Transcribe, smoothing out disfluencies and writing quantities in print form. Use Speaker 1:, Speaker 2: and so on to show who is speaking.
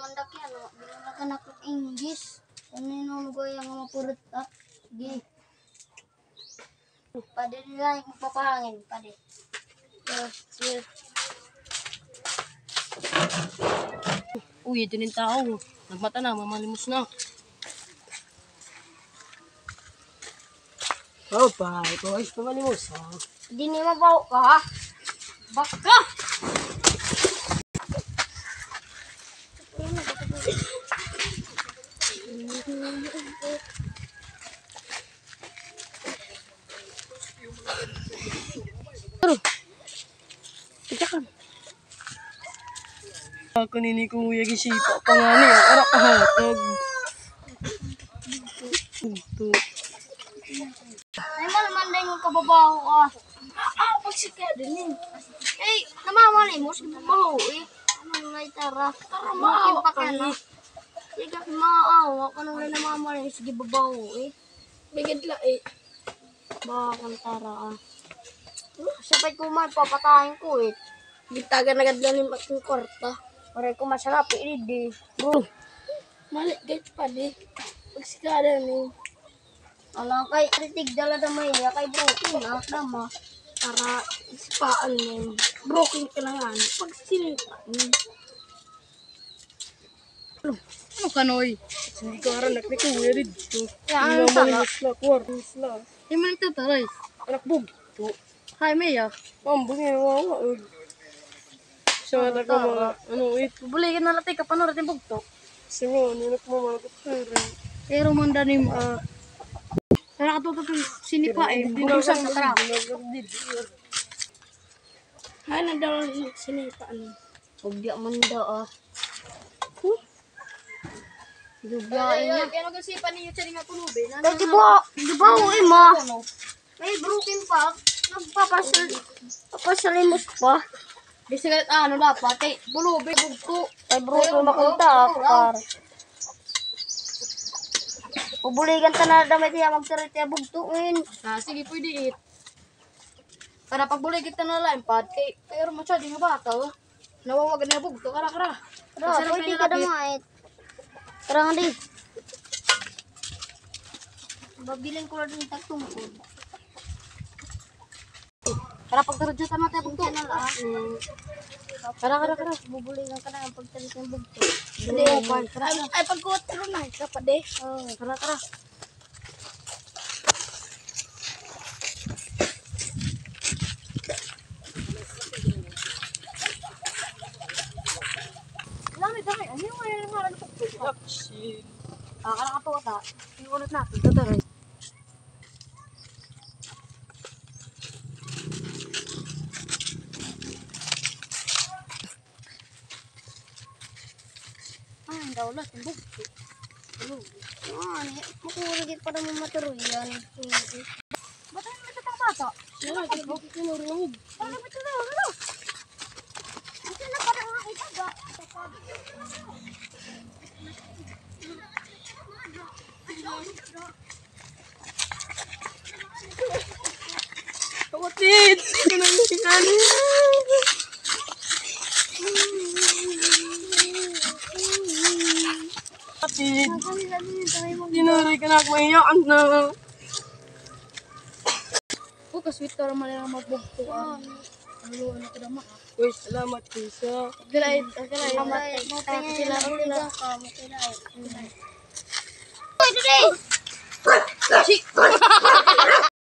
Speaker 1: mandak yan. Binulagan ako English. Ano yung mga yung mapurot ah. Sige. Pwede nila yung magpapahangin. Pwede. Sige.
Speaker 2: Uy, ito yung tao. Nagmata na, mamalimos na. Oh, pa. Ito ay mamalimos, ha?
Speaker 1: Hindi ni mabaw ka, ha? Baka!
Speaker 2: Tikakan. Ako nini ko uyag isipa pa nga niya. Arak kahatag. Ito.
Speaker 1: Ay, malaman yung kababaho ka. Pagsikya din eh. Eh, namamali mo, sige babaho eh. Ano may tara? Tara, maawa ka na. Sige, maawa ka nang may namamali, sige babaho eh.
Speaker 2: Bigid la eh.
Speaker 1: Baka kang tara ah. Sabay ko man, papatahin ko eh.
Speaker 2: Gitagan agad lang yung aking kwarta.
Speaker 1: Maray ko masarap eh, di.
Speaker 2: Bro. Mali, guys pa di. Pagsikada ni.
Speaker 1: Alam kay, titig dala na may kay broken ah, nama.
Speaker 2: Para ispaan mo. Broken ka na nga. Pagsilipaan. Ano ka noy? Hindi ko harap nakikuya dito.
Speaker 1: Ano tara?
Speaker 2: Kwartos la. Hindi mo nagtataray. Anak bugto. Hi, Maya. Mambong yung wawa. Sa mata ko mga ano ito.
Speaker 1: Bubuligin na natin ka pa natin bugto.
Speaker 2: Kasi mo, ninak mo mga kapara.
Speaker 1: Pero mandanim, tara ka to sinipa eh. Bubusan na tara.
Speaker 2: Ay, nadaw sinipaan.
Speaker 1: Huwag di amanda ah. Dubyain niya.
Speaker 2: Kaya nagasipan ninyo siya nga pulubi.
Speaker 1: Eh, di ba uwi mo? Eh, broken pa. Papasalimos pa.
Speaker 2: Di sila ano dapat. Eh, pulubi, bugto.
Speaker 1: Eh, broken makunta par. Pubuligan ta na damit niya magsarit niya bugtuin.
Speaker 2: Sige, pwede it. Para pagbuligit na lang, pad. Pero masyado nga bata, oh. Nawawagan na bugto. Kara.
Speaker 1: Tara, pwede ka damait. Tara nga di. Babiling ko lang yung tagtungkod.
Speaker 2: Kara pagtarudyo tama tayo bugto.
Speaker 1: Kaya na lang.
Speaker 2: Kara.
Speaker 1: Bubuligan ka na ang pagsarit ng bugto.
Speaker 2: Hindi, ay pagkuot ko na. Kapag eh. Kara. Dami. Ano yung ngayon naman? Ano pagkuot? Shit. Kara ka to ata. Iunod natin. Tataray.
Speaker 1: Ay, daulat yung bugto. Makuligit pa naman maturoy yan.
Speaker 2: Ba't tayo nagtatang bata? Wala, kinurulog. Ano ba ito na? Ano?
Speaker 1: Kasi na parang makita ba?
Speaker 2: Kapatid! Kinangkikan! Kapatid! Dinari ka na ako mayaan na.
Speaker 1: Kasweet ka naman lang magbugto.
Speaker 2: Ano ka naman? Uy, salamat Kisa.
Speaker 1: Salamat. Sila.